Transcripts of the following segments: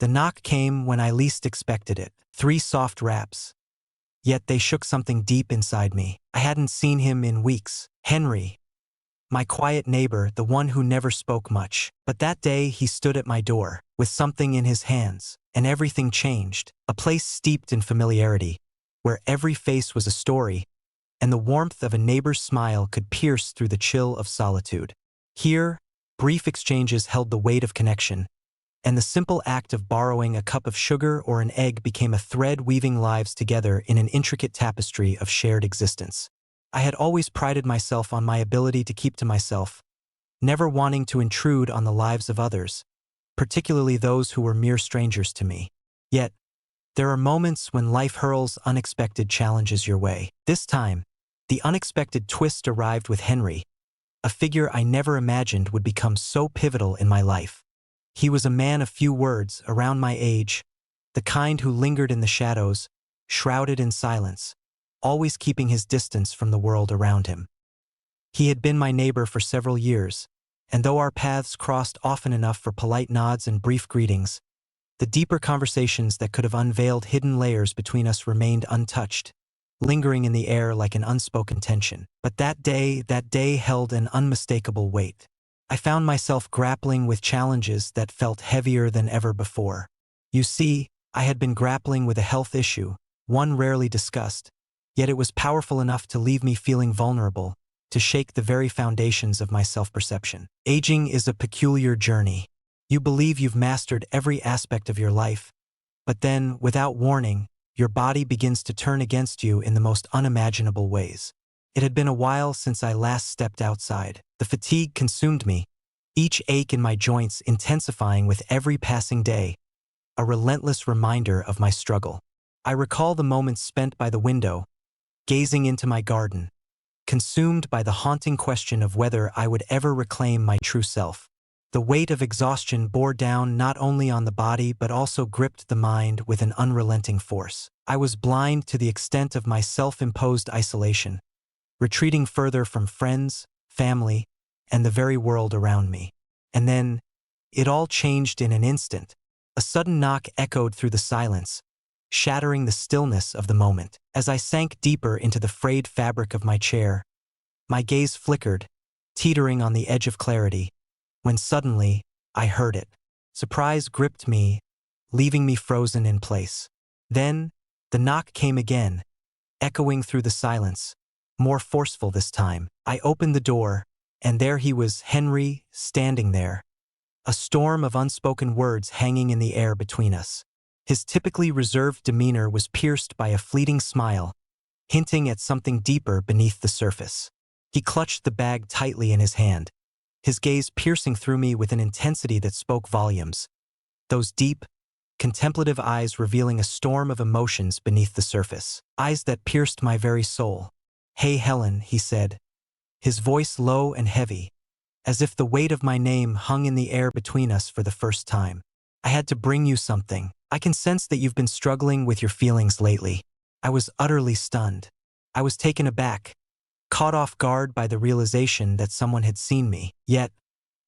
The knock came when I least expected it. 3 soft raps. Yet they shook something deep inside me. I hadn't seen him in weeks. Henry. My quiet neighbor, the one who never spoke much. But that day he stood at my door, with something in his hands, and everything changed. A place steeped in familiarity, where every face was a story, and the warmth of a neighbor's smile could pierce through the chill of solitude. Here, brief exchanges held the weight of connection, and the simple act of borrowing a cup of sugar or an egg became a thread weaving lives together in an intricate tapestry of shared existence. I had always prided myself on my ability to keep to myself, never wanting to intrude on the lives of others, particularly those who were mere strangers to me. Yet, there are moments when life hurls unexpected challenges your way. This time, the unexpected twist arrived with Henry, a figure I never imagined would become so pivotal in my life. He was a man of few words, around my age, the kind who lingered in the shadows, shrouded in silence, always keeping his distance from the world around him. He had been my neighbor for several years, and though our paths crossed often enough for polite nods and brief greetings, the deeper conversations that could have unveiled hidden layers between us remained untouched, lingering in the air like an unspoken tension. But that day held an unmistakable weight. I found myself grappling with challenges that felt heavier than ever before. You see, I had been grappling with a health issue, one rarely discussed, yet it was powerful enough to leave me feeling vulnerable, to shake the very foundations of my self-perception. Aging is a peculiar journey. You believe you've mastered every aspect of your life, but then, without warning, your body begins to turn against you in the most unimaginable ways. It had been a while since I last stepped outside. The fatigue consumed me, each ache in my joints intensifying with every passing day, a relentless reminder of my struggle. I recall the moments spent by the window, gazing into my garden, consumed by the haunting question of whether I would ever reclaim my true self. The weight of exhaustion bore down not only on the body but also gripped the mind with an unrelenting force. I was blind to the extent of my self-imposed isolation, retreating further from friends, family, and the very world around me. And then, it all changed in an instant. A sudden knock echoed through the silence, shattering the stillness of the moment. As I sank deeper into the frayed fabric of my chair, my gaze flickered, teetering on the edge of clarity, when suddenly, I heard it. Surprise gripped me, leaving me frozen in place. Then, the knock came again, echoing through the silence, more forceful this time. I opened the door, and there he was, Henry, standing there, a storm of unspoken words hanging in the air between us. His typically reserved demeanor was pierced by a fleeting smile, hinting at something deeper beneath the surface. He clutched the bag tightly in his hand, his gaze piercing through me with an intensity that spoke volumes, those deep, contemplative eyes revealing a storm of emotions beneath the surface, eyes that pierced my very soul. "Hey Helen," he said, his voice low and heavy, as if the weight of my name hung in the air between us for the first time. "I had to bring you something. I can sense that you've been struggling with your feelings lately." I was utterly stunned. I was taken aback, caught off guard by the realization that someone had seen me. Yet,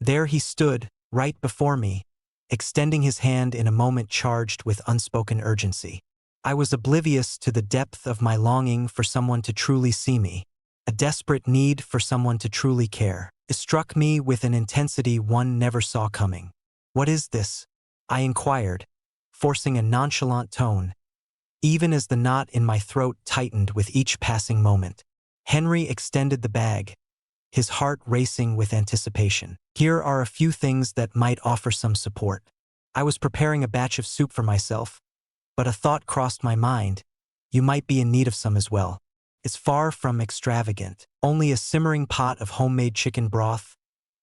there he stood, right before me, extending his hand in a moment charged with unspoken urgency. I was oblivious to the depth of my longing for someone to truly see me, a desperate need for someone to truly care. It struck me with an intensity one never saw coming. "What is this?" I inquired, forcing a nonchalant tone, even as the knot in my throat tightened with each passing moment. Henry extended the bag, his heart racing with anticipation. "Here are a few things that might offer some support." I was preparing a batch of soup for myself, but a thought crossed my mind. "You might be in need of some as well." It's far from extravagant, only a simmering pot of homemade chicken broth,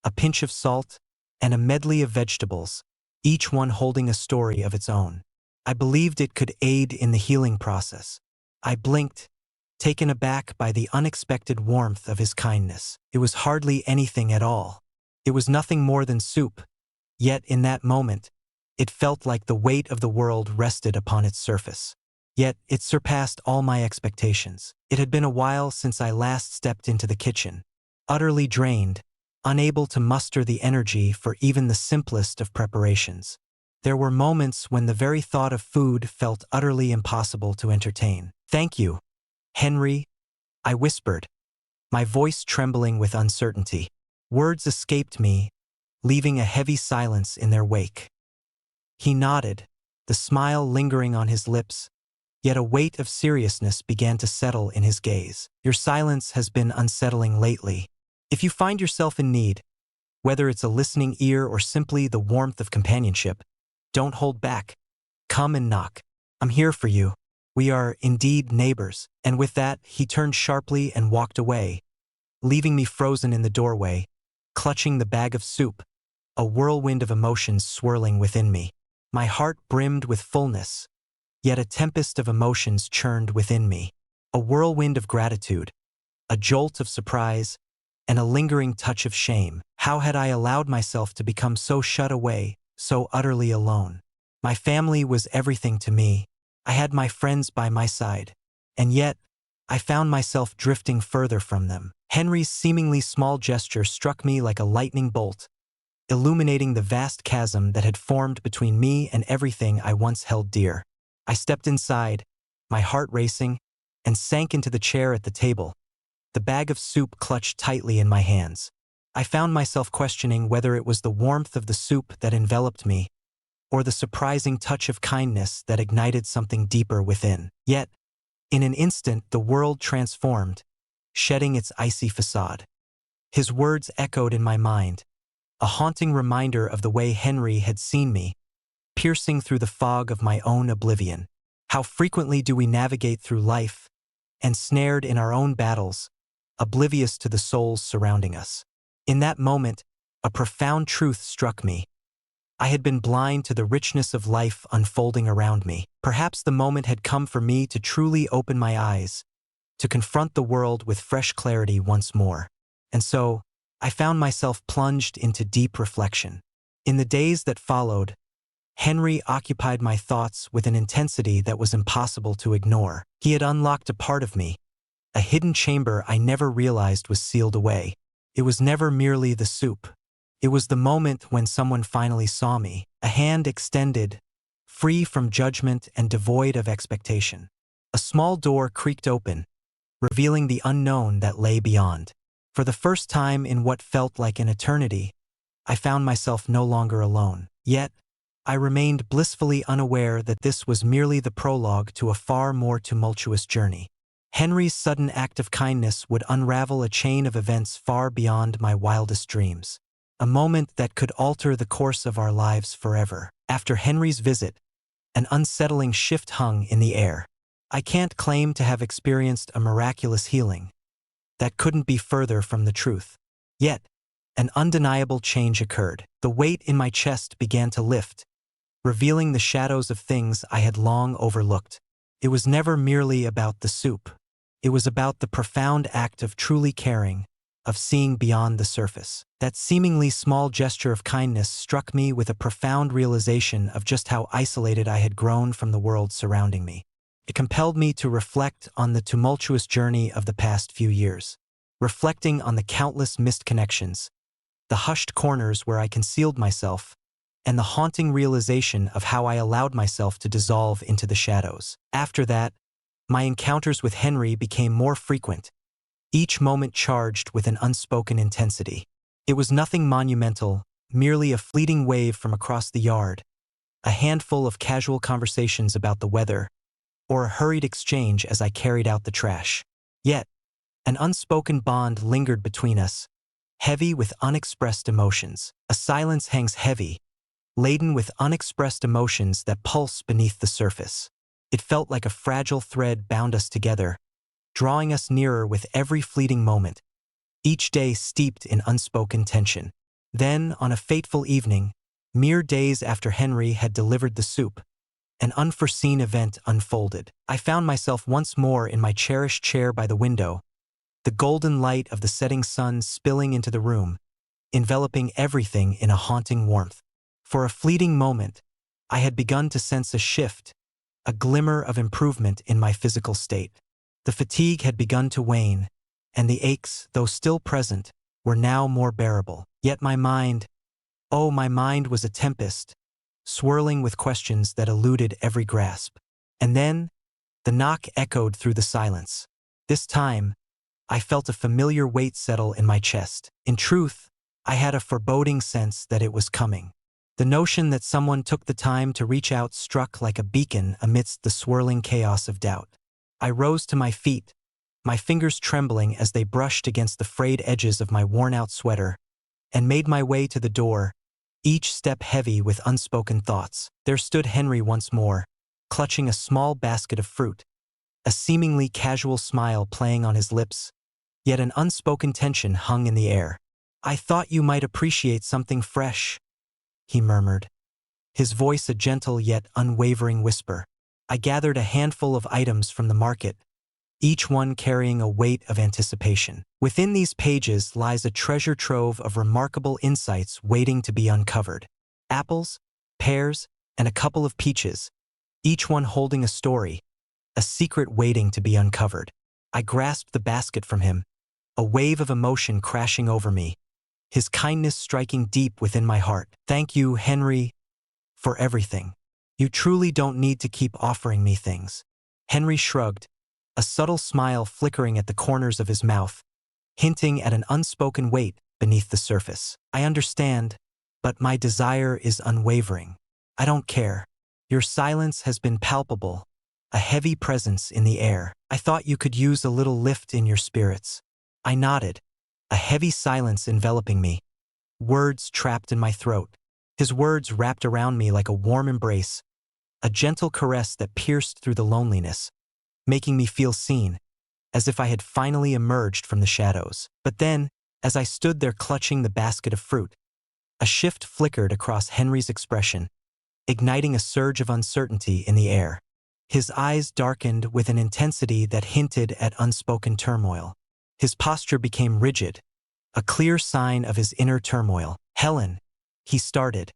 a pinch of salt, and a medley of vegetables, each one holding a story of its own. I believed it could aid in the healing process. I blinked, taken aback by the unexpected warmth of his kindness. It was hardly anything at all. It was nothing more than soup, yet in that moment, it felt like the weight of the world rested upon its surface. Yet it surpassed all my expectations. It had been a while since I last stepped into the kitchen, utterly drained, unable to muster the energy for even the simplest of preparations. There were moments when the very thought of food felt utterly impossible to entertain. "Thank you, Henry," I whispered, my voice trembling with uncertainty. Words escaped me, leaving a heavy silence in their wake. He nodded, the smile lingering on his lips, yet a weight of seriousness began to settle in his gaze. "Your silence has been unsettling lately. If you find yourself in need, whether it's a listening ear or simply the warmth of companionship, don't hold back. Come and knock. I'm here for you. We are indeed neighbors." And with that, he turned sharply and walked away, leaving me frozen in the doorway, clutching the bag of soup, a whirlwind of emotions swirling within me. My heart brimmed with fullness, yet a tempest of emotions churned within me. A whirlwind of gratitude, a jolt of surprise, and a lingering touch of shame. How had I allowed myself to become so shut away, so utterly alone? My family was everything to me. I had my friends by my side, and yet I found myself drifting further from them. Henry's seemingly small gesture struck me like a lightning bolt, illuminating the vast chasm that had formed between me and everything I once held dear. I stepped inside, my heart racing, and sank into the chair at the table, the bag of soup clutched tightly in my hands. I found myself questioning whether it was the warmth of the soup that enveloped me, or the surprising touch of kindness that ignited something deeper within. Yet, in an instant, the world transformed, shedding its icy facade. His words echoed in my mind, a haunting reminder of the way Henry had seen me, piercing through the fog of my own oblivion. How frequently do we navigate through life, ensnared in our own battles, oblivious to the souls surrounding us? In that moment, a profound truth struck me. I had been blind to the richness of life unfolding around me. Perhaps the moment had come for me to truly open my eyes, to confront the world with fresh clarity once more. And so, I found myself plunged into deep reflection. In the days that followed, Henry occupied my thoughts with an intensity that was impossible to ignore. He had unlocked a part of me, a hidden chamber I never realized was sealed away. It was never merely the soup. It was the moment when someone finally saw me, a hand extended, free from judgment and devoid of expectation. A small door creaked open, revealing the unknown that lay beyond. For the first time in what felt like an eternity, I found myself no longer alone. Yet, I remained blissfully unaware that this was merely the prologue to a far more tumultuous journey. Henry's sudden act of kindness would unravel a chain of events far beyond my wildest dreams. A moment that could alter the course of our lives forever. After Henry's visit, an unsettling shift hung in the air. I can't claim to have experienced a miraculous healing. That couldn't be further from the truth. Yet, an undeniable change occurred. The weight in my chest began to lift, revealing the shadows of things I had long overlooked. It was never merely about the soup. It was about the profound act of truly caring, of seeing beyond the surface. That seemingly small gesture of kindness struck me with a profound realization of just how isolated I had grown from the world surrounding me. It compelled me to reflect on the tumultuous journey of the past few years, reflecting on the countless missed connections, the hushed corners where I concealed myself, and the haunting realization of how I allowed myself to dissolve into the shadows. After that, my encounters with Henry became more frequent, each moment charged with an unspoken intensity. It was nothing monumental, merely a fleeting wave from across the yard, a handful of casual conversations about the weather, or a hurried exchange as I carried out the trash. Yet, an unspoken bond lingered between us, heavy with unexpressed emotions. A silence hangs heavy, laden with unexpressed emotions that pulse beneath the surface. It felt like a fragile thread bound us together, drawing us nearer with every fleeting moment, each day steeped in unspoken tension. Then, on a fateful evening, mere days after Henry had delivered the soup, an unforeseen event unfolded. I found myself once more in my cherished chair by the window, the golden light of the setting sun spilling into the room, enveloping everything in a haunting warmth. For a fleeting moment, I had begun to sense a shift, a glimmer of improvement in my physical state. The fatigue had begun to wane, and the aches, though still present, were now more bearable. Yet my mind was a tempest, swirling with questions that eluded every grasp. And then, the knock echoed through the silence. This time, I felt a familiar weight settle in my chest. In truth, I had a foreboding sense that it was coming. The notion that someone took the time to reach out struck like a beacon amidst the swirling chaos of doubt. I rose to my feet, my fingers trembling as they brushed against the frayed edges of my worn-out sweater, and made my way to the door, each step heavy with unspoken thoughts. There stood Henry once more, clutching a small basket of fruit, a seemingly casual smile playing on his lips, yet an unspoken tension hung in the air. "I thought you might appreciate something fresh," he murmured, his voice a gentle yet unwavering whisper. I gathered a handful of items from the market, each one carrying a weight of anticipation. Within these pages lies a treasure trove of remarkable insights waiting to be uncovered. Apples, pears, and a couple of peaches, each one holding a story, a secret waiting to be uncovered. I grasped the basket from him, a wave of emotion crashing over me, his kindness striking deep within my heart. "Thank you, Henry, for everything. You truly don't need to keep offering me things." Henry shrugged, a subtle smile flickering at the corners of his mouth, hinting at an unspoken weight beneath the surface. "I understand, but my desire is unwavering. I don't care. Your silence has been palpable, a heavy presence in the air. I thought you could use a little lift in your spirits." I nodded, a heavy silence enveloping me, words trapped in my throat. His words wrapped around me like a warm embrace, a gentle caress that pierced through the loneliness, making me feel seen, as if I had finally emerged from the shadows. But then, as I stood there clutching the basket of fruit, a shift flickered across Henry's expression, igniting a surge of uncertainty in the air. His eyes darkened with an intensity that hinted at unspoken turmoil. His posture became rigid, a clear sign of his inner turmoil. "Helen," he started,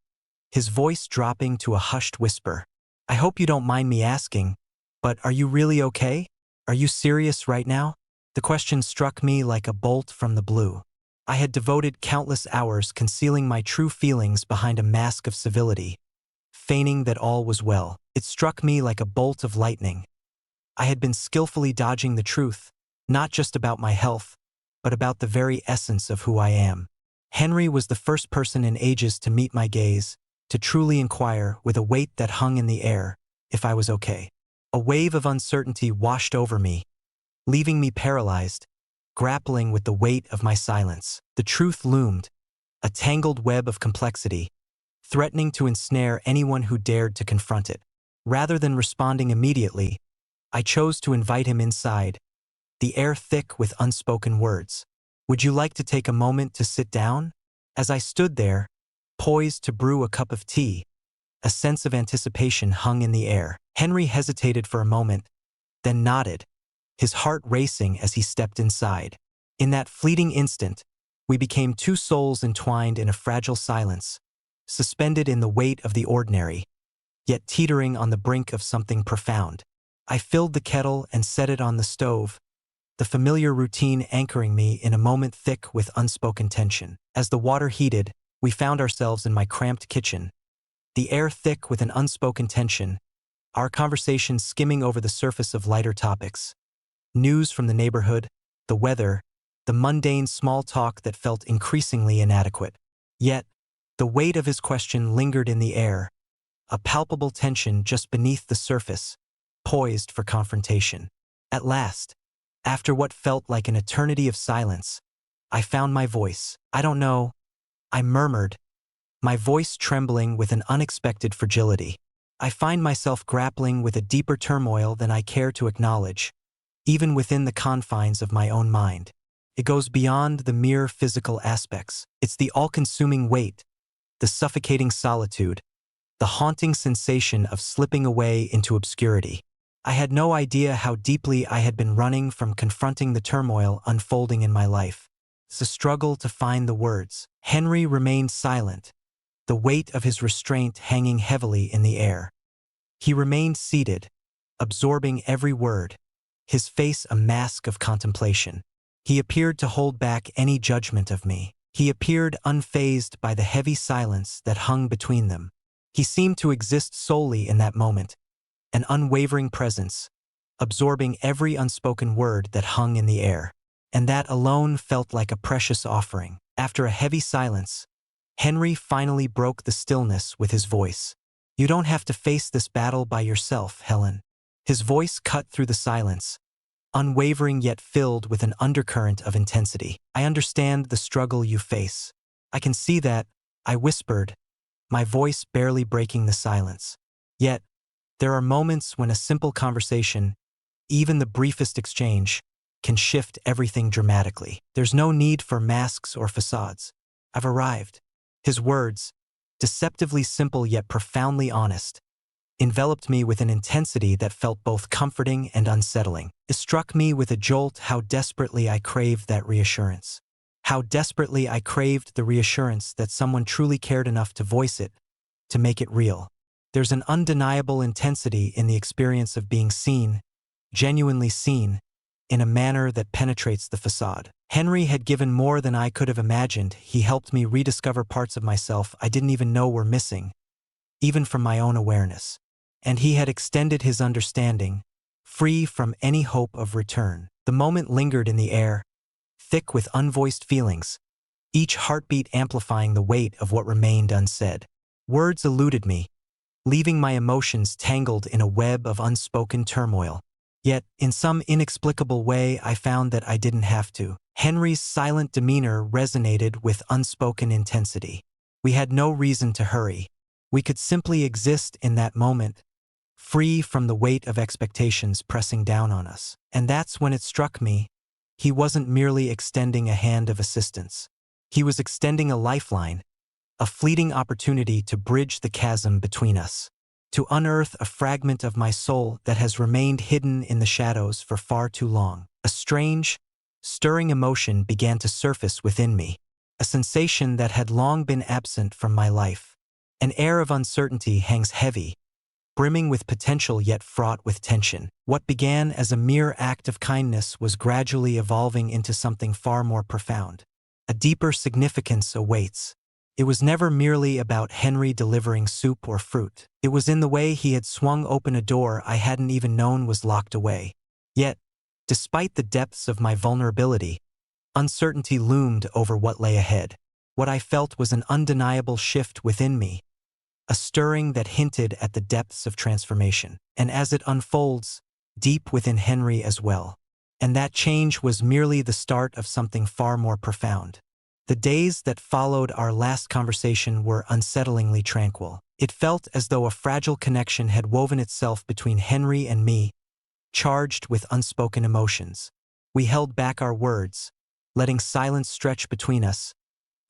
his voice dropping to a hushed whisper. "I hope you don't mind me asking, but are you really okay? Are you serious right now?" The question struck me like a bolt from the blue. I had devoted countless hours concealing my true feelings behind a mask of civility, feigning that all was well. It struck me like a bolt of lightning. I had been skillfully dodging the truth, not just about my health, but about the very essence of who I am. Henry was the first person in ages to meet my gaze, to truly inquire, with a weight that hung in the air, if I was okay. A wave of uncertainty washed over me, leaving me paralyzed, grappling with the weight of my silence. The truth loomed, a tangled web of complexity, threatening to ensnare anyone who dared to confront it. Rather than responding immediately, I chose to invite him inside, the air thick with unspoken words. "Would you like to take a moment to sit down?" As I stood there, poised to brew a cup of tea, a sense of anticipation hung in the air. Henry hesitated for a moment, then nodded, his heart racing as he stepped inside. In that fleeting instant, we became two souls entwined in a fragile silence, suspended in the weight of the ordinary, yet teetering on the brink of something profound. I filled the kettle and set it on the stove, the familiar routine anchoring me in a moment thick with unspoken tension. As the water heated, we found ourselves in my cramped kitchen, the air thick with an unspoken tension, our conversation skimming over the surface of lighter topics. News from the neighborhood, the weather, the mundane small talk that felt increasingly inadequate. Yet, the weight of his question lingered in the air, a palpable tension just beneath the surface, poised for confrontation. At last, after what felt like an eternity of silence, I found my voice. "I don't know," I murmured, my voice trembling with an unexpected fragility. "I find myself grappling with a deeper turmoil than I care to acknowledge, even within the confines of my own mind. It goes beyond the mere physical aspects. It's the all-consuming weight, the suffocating solitude, the haunting sensation of slipping away into obscurity. I had no idea how deeply I had been running from confronting the turmoil unfolding in my life. It's a struggle to find the words." Henry remained silent, the weight of his restraint hanging heavily in the air. He remained seated, absorbing every word, his face a mask of contemplation. He appeared to hold back any judgment of me. He appeared unfazed by the heavy silence that hung between them. He seemed to exist solely in that moment, an unwavering presence, absorbing every unspoken word that hung in the air. And that alone felt like a precious offering. After a heavy silence, Henry finally broke the stillness with his voice. "You don't have to face this battle by yourself, Helen." His voice cut through the silence, unwavering yet filled with an undercurrent of intensity. "I understand the struggle you face. I can see that," I whispered, my voice barely breaking the silence. "Yet, there are moments when a simple conversation, even the briefest exchange, can shift everything dramatically. There's no need for masks or facades. I've arrived." His words, deceptively simple yet profoundly honest, enveloped me with an intensity that felt both comforting and unsettling. It struck me with a jolt how desperately I craved that reassurance. How desperately I craved the reassurance that someone truly cared enough to voice it, to make it real. There's an undeniable intensity in the experience of being seen, genuinely seen, in a manner that penetrates the facade. Henry had given more than I could have imagined. He helped me rediscover parts of myself I didn't even know were missing, even from my own awareness. And he had extended his understanding, free from any hope of return. The moment lingered in the air, thick with unvoiced feelings, each heartbeat amplifying the weight of what remained unsaid. Words eluded me, leaving my emotions tangled in a web of unspoken turmoil. Yet, in some inexplicable way, I found that I didn't have to. Henry's silent demeanor resonated with unspoken intensity. We had no reason to hurry. We could simply exist in that moment, free from the weight of expectations pressing down on us. And that's when it struck me. He wasn't merely extending a hand of assistance. He was extending a lifeline, a fleeting opportunity to bridge the chasm between us, to unearth a fragment of my soul that has remained hidden in the shadows for far too long. A strange, stirring emotion began to surface within me, a sensation that had long been absent from my life. An air of uncertainty hangs heavy, brimming with potential yet fraught with tension. What began as a mere act of kindness was gradually evolving into something far more profound. A deeper significance awaits. It was never merely about Henry delivering soup or fruit. It was in the way he had swung open a door I hadn't even known was locked away. Yet, despite the depths of my vulnerability, uncertainty loomed over what lay ahead. What I felt was an undeniable shift within me, a stirring that hinted at the depths of transformation. And as it unfolds, deep within Henry as well. And that change was merely the start of something far more profound. The days that followed our last conversation were unsettlingly tranquil. It felt as though a fragile connection had woven itself between Henry and me, charged with unspoken emotions. We held back our words, letting silence stretch between us,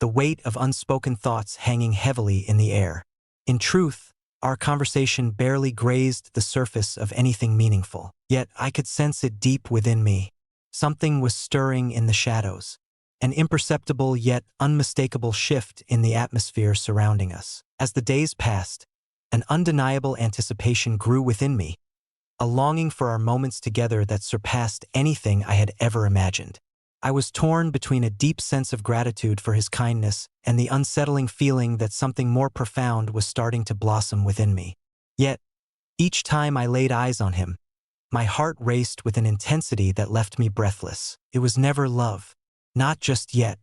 the weight of unspoken thoughts hanging heavily in the air. In truth, our conversation barely grazed the surface of anything meaningful. Yet I could sense it deep within me. Something was stirring in the shadows, an imperceptible yet unmistakable shift in the atmosphere surrounding us. As the days passed, an undeniable anticipation grew within me, a longing for our moments together that surpassed anything I had ever imagined. I was torn between a deep sense of gratitude for his kindness and the unsettling feeling that something more profound was starting to blossom within me. Yet, each time I laid eyes on him, my heart raced with an intensity that left me breathless. It was never love, not just yet.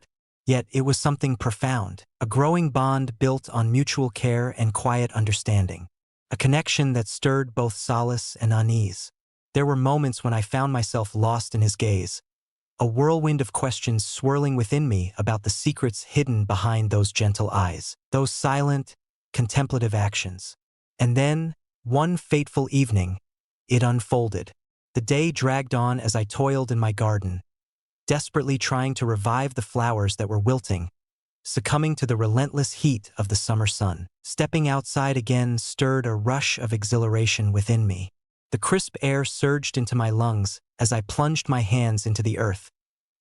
Yet it was something profound, a growing bond built on mutual care and quiet understanding, a connection that stirred both solace and unease. There were moments when I found myself lost in his gaze, a whirlwind of questions swirling within me about the secrets hidden behind those gentle eyes, those silent, contemplative actions. And then, one fateful evening, it unfolded. The day dragged on as I toiled in my garden, desperately trying to revive the flowers that were wilting, succumbing to the relentless heat of the summer sun. Stepping outside again stirred a rush of exhilaration within me. The crisp air surged into my lungs as I plunged my hands into the earth,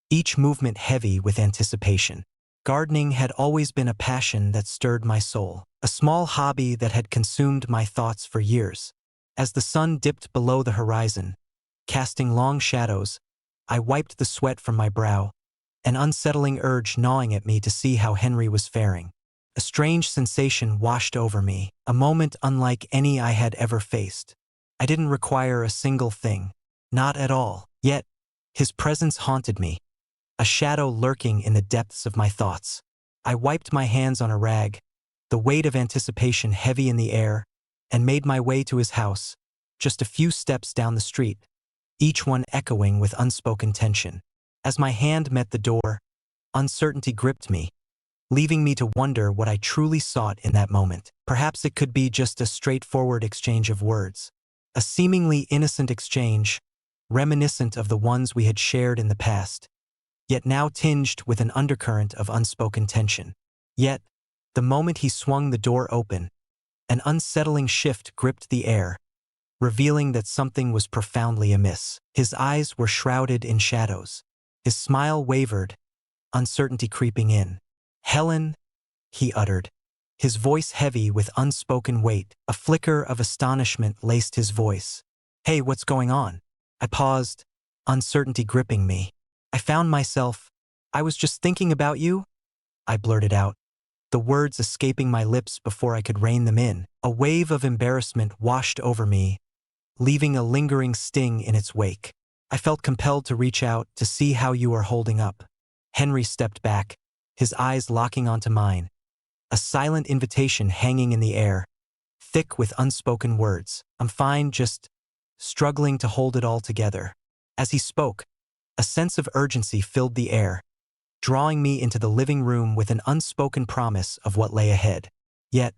each movement heavy with anticipation. Gardening had always been a passion that stirred my soul, a small hobby that had consumed my thoughts for years. As the sun dipped below the horizon, casting long shadows, I wiped the sweat from my brow, an unsettling urge gnawing at me to see how Henry was faring. A strange sensation washed over me, a moment unlike any I had ever faced. I didn't require a single thing. Not at all. Yet, his presence haunted me, a shadow lurking in the depths of my thoughts. I wiped my hands on a rag, the weight of anticipation heavy in the air, and made my way to his house, just a few steps down the street, each one echoing with unspoken tension. As my hand met the door, uncertainty gripped me, leaving me to wonder what I truly sought in that moment. Perhaps it could be just a straightforward exchange of words, a seemingly innocent exchange, reminiscent of the ones we had shared in the past, yet now tinged with an undercurrent of unspoken tension. Yet, the moment he swung the door open, an unsettling shift gripped the air, revealing that something was profoundly amiss. His eyes were shrouded in shadows. His smile wavered, uncertainty creeping in. "Helen," he uttered, his voice heavy with unspoken weight. A flicker of astonishment laced his voice. "Hey, what's going on?" I paused, uncertainty gripping me. I was just thinking about you," I blurted out, the words escaping my lips before I could rein them in. A wave of embarrassment washed over me, leaving a lingering sting in its wake. I felt compelled to reach out to see how you are holding up. Henry stepped back, his eyes locking onto mine, a silent invitation hanging in the air, thick with unspoken words. "I'm fine, just struggling to hold it all together." As he spoke, a sense of urgency filled the air, drawing me into the living room with an unspoken promise of what lay ahead. Yet,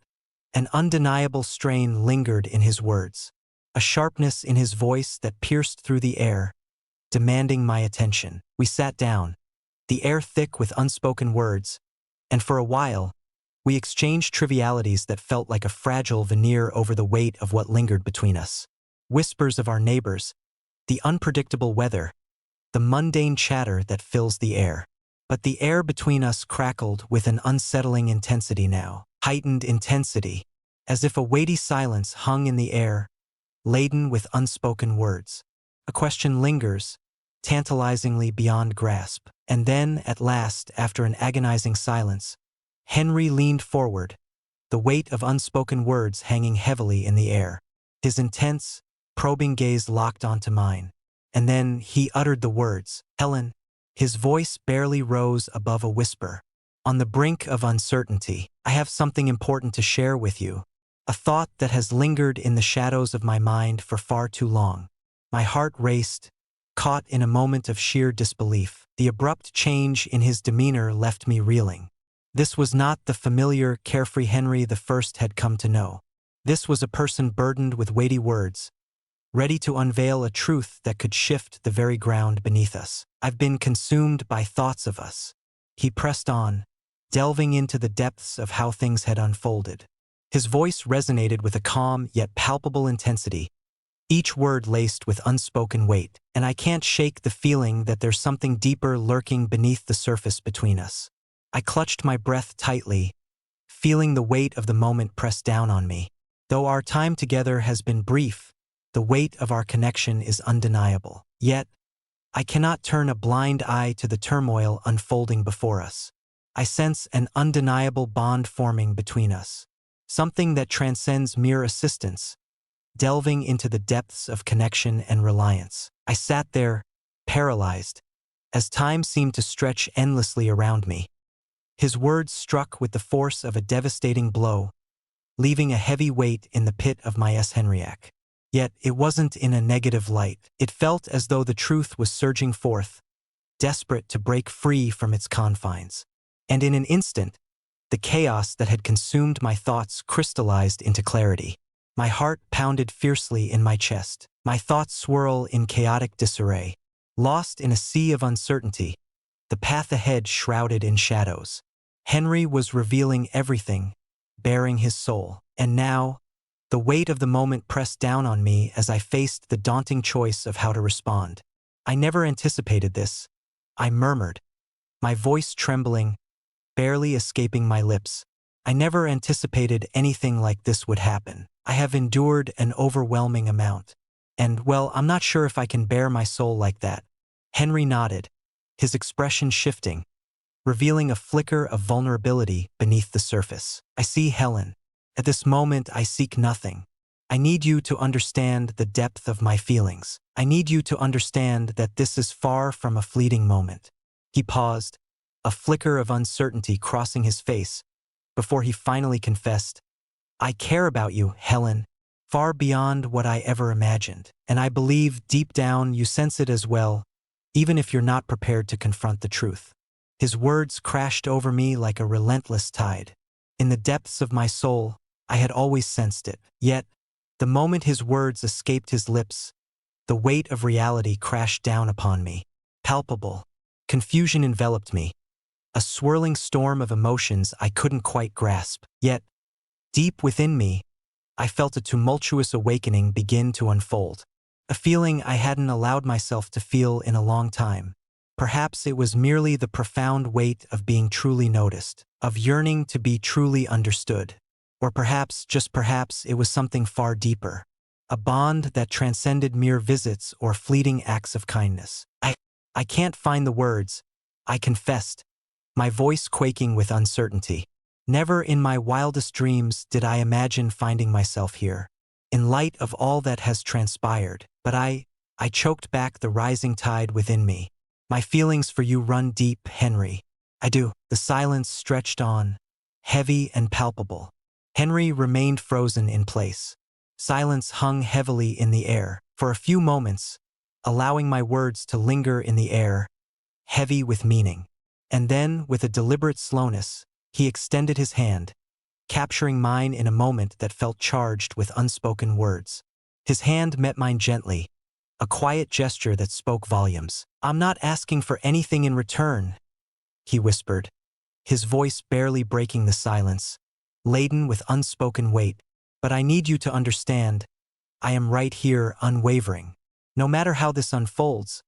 an undeniable strain lingered in his words, a sharpness in his voice that pierced through the air, demanding my attention. We sat down, the air thick with unspoken words, and for a while, we exchanged trivialities that felt like a fragile veneer over the weight of what lingered between us. Whispers of our neighbors, the unpredictable weather, the mundane chatter that fills the air. But the air between us crackled with an unsettling intensity now, heightened intensity, as if a weighty silence hung in the air, laden with unspoken words. A question lingers, tantalizingly beyond grasp. And then, at last, after an agonizing silence, Henry leaned forward, the weight of unspoken words hanging heavily in the air. His intense, probing gaze locked onto mine. And then he uttered the words, "Helen." His voice barely rose above a whisper. "On the brink of uncertainty, I have something important to share with you. A thought that has lingered in the shadows of my mind for far too long." My heart raced, caught in a moment of sheer disbelief. The abrupt change in his demeanor left me reeling. This was not the familiar, carefree Henry the First had come to know. This was a person burdened with weighty words, ready to unveil a truth that could shift the very ground beneath us. "I've been consumed by thoughts of us," he pressed on, delving into the depths of how things had unfolded. His voice resonated with a calm yet palpable intensity, each word laced with unspoken weight. "And I can't shake the feeling that there's something deeper lurking beneath the surface between us." I clutched my breath tightly, feeling the weight of the moment press down on me. Though our time together has been brief, the weight of our connection is undeniable. Yet, I cannot turn a blind eye to the turmoil unfolding before us. I sense an undeniable bond forming between us, something that transcends mere assistance, delving into the depths of connection and reliance. I sat there, paralyzed, as time seemed to stretch endlessly around me. His words struck with the force of a devastating blow, leaving a heavy weight in the pit of my Henriac. Yet it wasn't in a negative light. It felt as though the truth was surging forth, desperate to break free from its confines. And in an instant, the chaos that had consumed my thoughts crystallized into clarity. My heart pounded fiercely in my chest. My thoughts swirl in chaotic disarray. Lost in a sea of uncertainty, the path ahead shrouded in shadows. Henry was revealing everything, baring his soul. And now, the weight of the moment pressed down on me as I faced the daunting choice of how to respond. "I never anticipated this," I murmured, my voice trembling, barely escaping my lips. "I never anticipated anything like this would happen. I have endured an overwhelming amount. And, well, I'm not sure if I can bear my soul like that." Henry nodded, his expression shifting, revealing a flicker of vulnerability beneath the surface. I see Helen. At this moment, I seek nothing. I need you to understand the depth of my feelings. I need you to understand that this is far from a fleeting moment. He paused, a flicker of uncertainty crossing his face, before he finally confessed, I care about you, Helen, far beyond what I ever imagined. And I believe deep down you sense it as well, even if you're not prepared to confront the truth. His words crashed over me like a relentless tide. In the depths of my soul, I had always sensed it. Yet, the moment his words escaped his lips, the weight of reality crashed down upon me. Palpable. Confusion enveloped me, a swirling storm of emotions I couldn't quite grasp. Yet, deep within me, I felt a tumultuous awakening begin to unfold. A feeling I hadn't allowed myself to feel in a long time. Perhaps it was merely the profound weight of being truly noticed, of yearning to be truly understood. Or perhaps, just perhaps, it was something far deeper. A bond that transcended mere visits or fleeting acts of kindness. I can't find the words, I confessed, my voice quaking with uncertainty. Never in my wildest dreams did I imagine finding myself here, in light of all that has transpired. But I choked back the rising tide within me. My feelings for you run deep, Henry. I do. The silence stretched on, heavy and palpable. Henry remained frozen in place. Silence hung heavily in the air. For a few moments, allowing my words to linger in the air, heavy with meaning. And then, with a deliberate slowness, he extended his hand, capturing mine in a moment that felt charged with unspoken words. His hand met mine gently, a quiet gesture that spoke volumes. I'm not asking for anything in return, he whispered, his voice barely breaking the silence, laden with unspoken weight. But I need you to understand, I am right here, unwavering. No matter how this unfolds,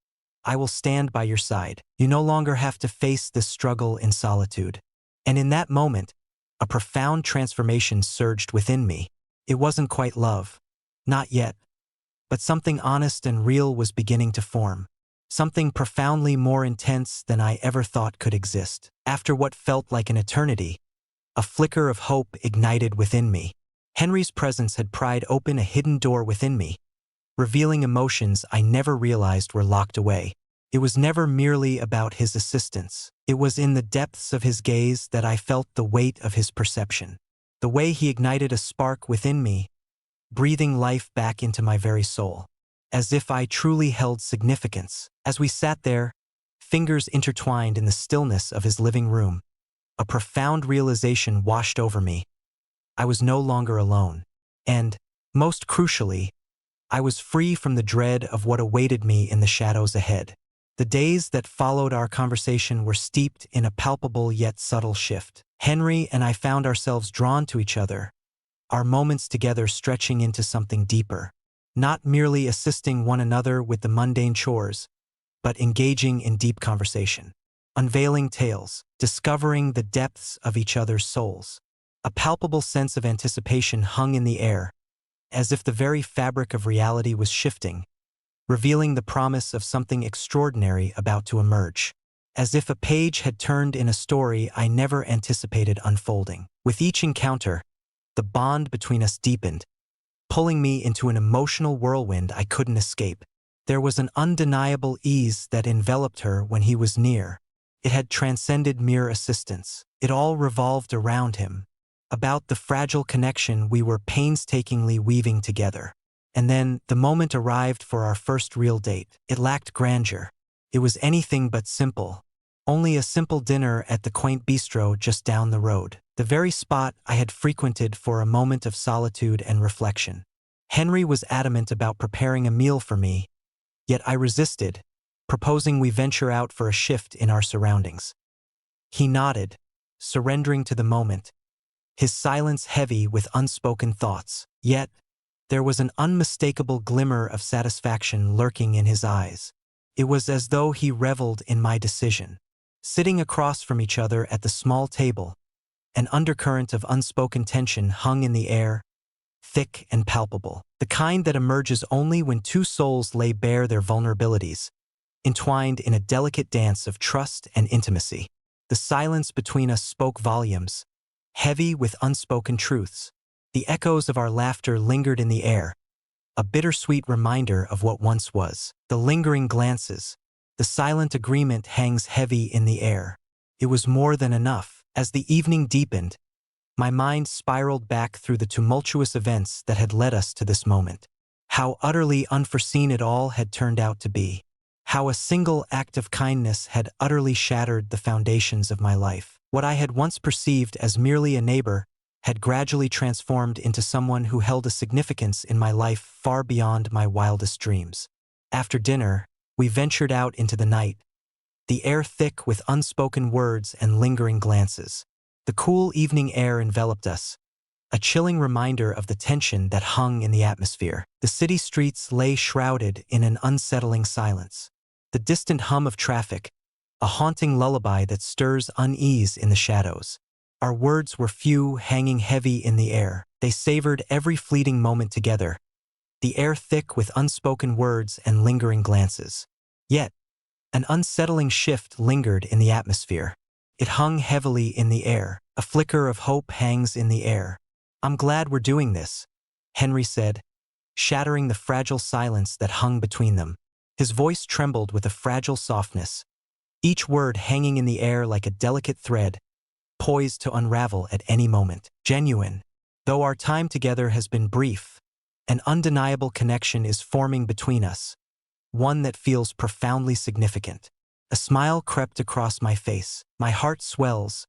I will stand by your side. You no longer have to face this struggle in solitude. And in that moment, a profound transformation surged within me. It wasn't quite love. Not yet. But something honest and real was beginning to form. Something profoundly more intense than I ever thought could exist. After what felt like an eternity, a flicker of hope ignited within me. Henry's presence had pried open a hidden door within me, revealing emotions I never realized were locked away. It was never merely about his assistance. It was in the depths of his gaze that I felt the weight of his perception. The way he ignited a spark within me, breathing life back into my very soul, as if I truly held significance. As we sat there, fingers intertwined in the stillness of his living room, a profound realization washed over me. I was no longer alone. And, most crucially, I was free from the dread of what awaited me in the shadows ahead. The days that followed our conversation were steeped in a palpable yet subtle shift. Henry and I found ourselves drawn to each other, our moments together stretching into something deeper. Not merely assisting one another with the mundane chores, but engaging in deep conversation. Unveiling tales, discovering the depths of each other's souls. A palpable sense of anticipation hung in the air, as if the very fabric of reality was shifting, revealing the promise of something extraordinary about to emerge. As if a page had turned in a story I never anticipated unfolding. With each encounter, the bond between us deepened, pulling me into an emotional whirlwind I couldn't escape. There was an undeniable ease that enveloped her when he was near. It had transcended mere assistance. It all revolved around him, about the fragile connection we were painstakingly weaving together. And then, the moment arrived for our first real date. It lacked grandeur. It was anything but simple. Only a simple dinner at the quaint bistro just down the road. The very spot I had frequented for a moment of solitude and reflection. Henry was adamant about preparing a meal for me, yet I resisted, proposing we venture out for a shift in our surroundings. He nodded, surrendering to the moment, his silence heavy with unspoken thoughts. Yet, there was an unmistakable glimmer of satisfaction lurking in his eyes. It was as though he reveled in my decision. Sitting across from each other at the small table, an undercurrent of unspoken tension hung in the air, thick and palpable, the kind that emerges only when two souls lay bare their vulnerabilities, entwined in a delicate dance of trust and intimacy. The silence between us spoke volumes, heavy with unspoken truths. The echoes of our laughter lingered in the air, a bittersweet reminder of what once was. The lingering glances, the silent agreement hangs heavy in the air. It was more than enough. As the evening deepened, my mind spiraled back through the tumultuous events that had led us to this moment. How utterly unforeseen it all had turned out to be. How a single act of kindness had utterly shattered the foundations of my life. What I had once perceived as merely a neighbor had gradually transformed into someone who held a significance in my life far beyond my wildest dreams. After dinner, we ventured out into the night, the air thick with unspoken words and lingering glances. The cool evening air enveloped us, a chilling reminder of the tension that hung in the atmosphere. The city streets lay shrouded in an unsettling silence. The distant hum of traffic, a haunting lullaby that stirs unease in the shadows. Our words were few, hanging heavy in the air. They savored every fleeting moment together, the air thick with unspoken words and lingering glances. Yet, an unsettling shift lingered in the atmosphere. It hung heavily in the air. A flicker of hope hangs in the air. "I'm glad we're doing this," Henry said, shattering the fragile silence that hung between them. His voice trembled with a fragile softness, each word hanging in the air like a delicate thread, poised to unravel at any moment. "Genuine. Though our time together has been brief, an undeniable connection is forming between us, one that feels profoundly significant." A smile crept across my face. My heart swells,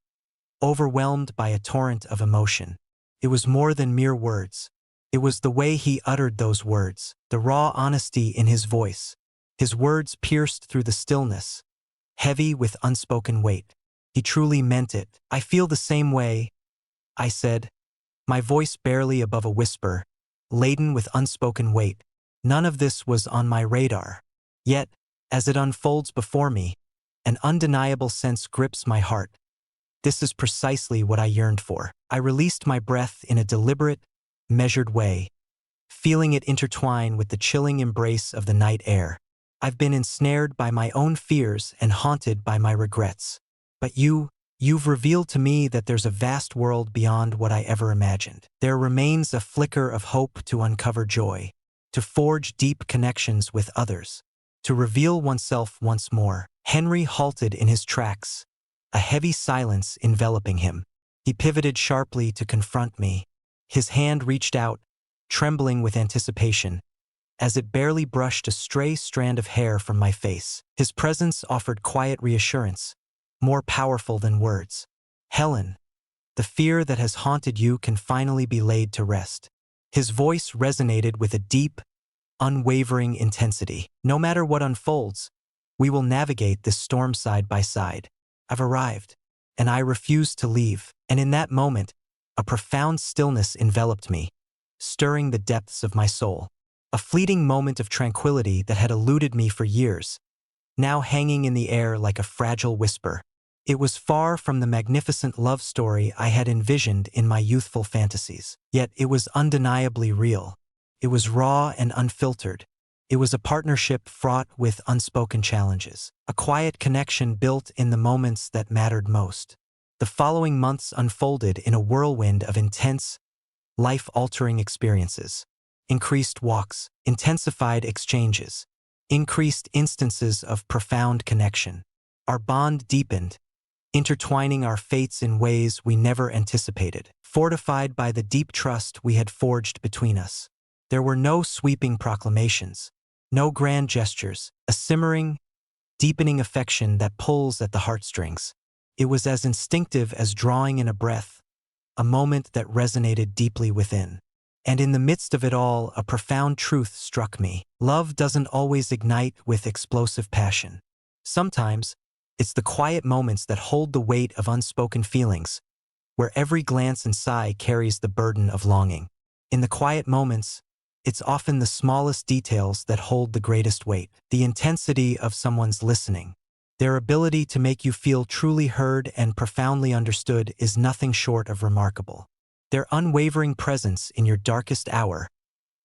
overwhelmed by a torrent of emotion. It was more than mere words. It was the way he uttered those words, the raw honesty in his voice. His words pierced through the stillness, heavy with unspoken weight. He truly meant it. "I feel the same way," I said, my voice barely above a whisper, laden with unspoken weight. None of this was on my radar. Yet, as it unfolds before me, an undeniable sense grips my heart. This is precisely what I yearned for. I released my breath in a deliberate, measured way, feeling it intertwine with the chilling embrace of the night air. I've been ensnared by my own fears and haunted by my regrets. But you've revealed to me that there's a vast world beyond what I ever imagined. There remains a flicker of hope to uncover joy, to forge deep connections with others, to reveal oneself once more." Henry halted in his tracks, a heavy silence enveloping him. He pivoted sharply to confront me. His hand reached out, trembling with anticipation, as it barely brushed a stray strand of hair from my face. His presence offered quiet reassurance, more powerful than words. "Helen, the fear that has haunted you can finally be laid to rest." His voice resonated with a deep, unwavering intensity. "No matter what unfolds, we will navigate this storm side by side. I've arrived, and I refuse to leave." And in that moment, a profound stillness enveloped me, stirring the depths of my soul. A fleeting moment of tranquility that had eluded me for years, now hanging in the air like a fragile whisper. It was far from the magnificent love story I had envisioned in my youthful fantasies. Yet it was undeniably real. It was raw and unfiltered. It was a partnership fraught with unspoken challenges, a quiet connection built in the moments that mattered most. The following months unfolded in a whirlwind of intense, life-altering experiences. Increased walks, intensified exchanges, increased instances of profound connection. Our bond deepened, intertwining our fates in ways we never anticipated, fortified by the deep trust we had forged between us. There were no sweeping proclamations, no grand gestures, a simmering, deepening affection that pulls at the heartstrings. It was as instinctive as drawing in a breath, a moment that resonated deeply within. And in the midst of it all, a profound truth struck me. Love doesn't always ignite with explosive passion. Sometimes, it's the quiet moments that hold the weight of unspoken feelings, where every glance and sigh carries the burden of longing. In the quiet moments, it's often the smallest details that hold the greatest weight. The intensity of someone's listening, their ability to make you feel truly heard and profoundly understood is nothing short of remarkable. Their unwavering presence in your darkest hour,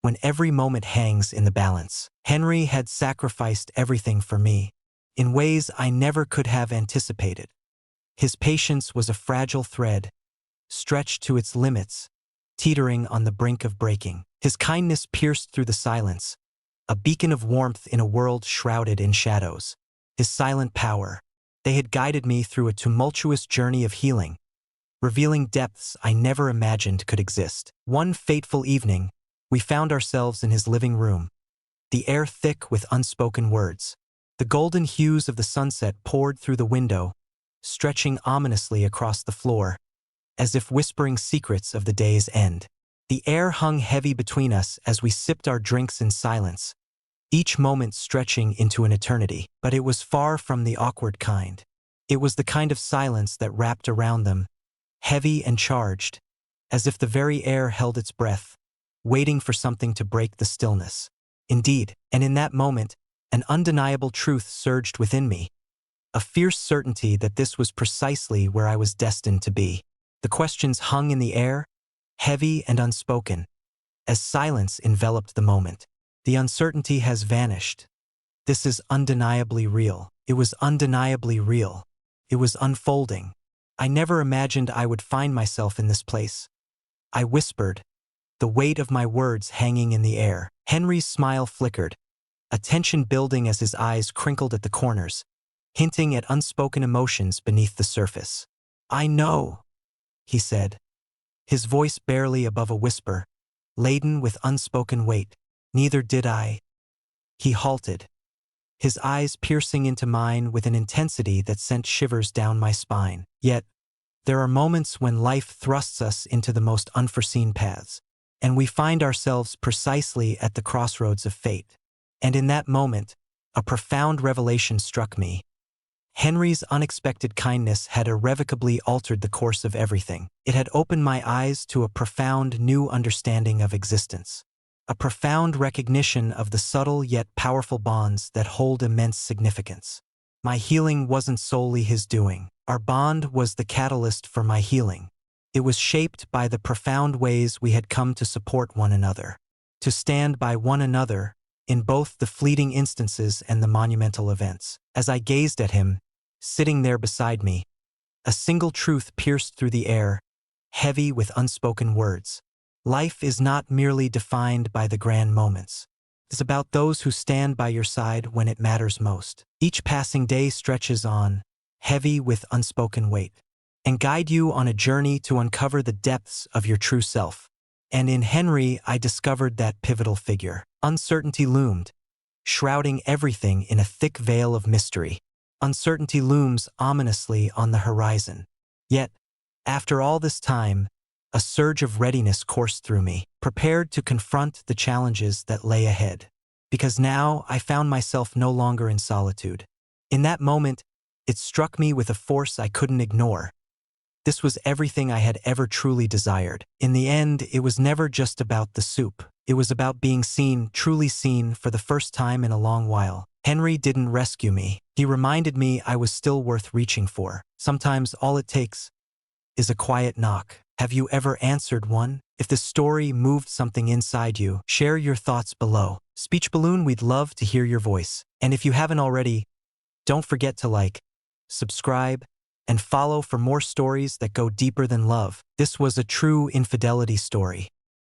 when every moment hangs in the balance. Henry had sacrificed everything for me, in ways I never could have anticipated. His patience was a fragile thread, stretched to its limits, teetering on the brink of breaking. His kindness pierced through the silence, a beacon of warmth in a world shrouded in shadows. His silent power. They had guided me through a tumultuous journey of healing, revealing depths I never imagined could exist. One fateful evening, we found ourselves in his living room, the air thick with unspoken words. The golden hues of the sunset poured through the window, stretching ominously across the floor, as if whispering secrets of the day's end. The air hung heavy between us as we sipped our drinks in silence, each moment stretching into an eternity. But it was far from the awkward kind. It was the kind of silence that wrapped around them, heavy and charged, as if the very air held its breath, waiting for something to break the stillness. Indeed, and in that moment, an undeniable truth surged within me, a fierce certainty that this was precisely where I was destined to be. The questions hung in the air, heavy and unspoken, as silence enveloped the moment. The uncertainty has vanished. This is undeniably real. It was undeniably real. It was unfolding. I never imagined I would find myself in this place. I whispered, the weight of my words hanging in the air. Henry's smile flickered, a tension building as his eyes crinkled at the corners, hinting at unspoken emotions beneath the surface. I know, he said, his voice barely above a whisper, laden with unspoken weight. Neither did I. He halted, his eyes piercing into mine with an intensity that sent shivers down my spine. Yet, there are moments when life thrusts us into the most unforeseen paths, and we find ourselves precisely at the crossroads of fate. And in that moment, a profound revelation struck me. Henry's unexpected kindness had irrevocably altered the course of everything. It had opened my eyes to a profound new understanding of existence, a profound recognition of the subtle yet powerful bonds that hold immense significance. My healing wasn't solely his doing. Our bond was the catalyst for my healing. It was shaped by the profound ways we had come to support one another, to stand by one another in both the fleeting instances and the monumental events. As I gazed at him, sitting there beside me, a single truth pierced through the air, heavy with unspoken words. Life is not merely defined by the grand moments. It's about those who stand by your side when it matters most. Each passing day stretches on, heavy with unspoken weight, and guide you on a journey to uncover the depths of your true self. And in Henry, I discovered that pivotal figure. Uncertainty loomed, shrouding everything in a thick veil of mystery. Uncertainty looms ominously on the horizon. Yet, after all this time, a surge of readiness coursed through me, prepared to confront the challenges that lay ahead. Because now I found myself no longer in solitude. In that moment, it struck me with a force I couldn't ignore. This was everything I had ever truly desired. In the end, it was never just about the soup. It was about being seen, truly seen, for the first time in a long while. Henry didn't rescue me. He reminded me I was still worth reaching for. Sometimes all it takes is a quiet knock. Have you ever answered one? If this story moved something inside you, share your thoughts below. Speech Balloon, we'd love to hear your voice. And if you haven't already, don't forget to like, subscribe, and follow for more stories that go deeper than love. This was a true infidelity story.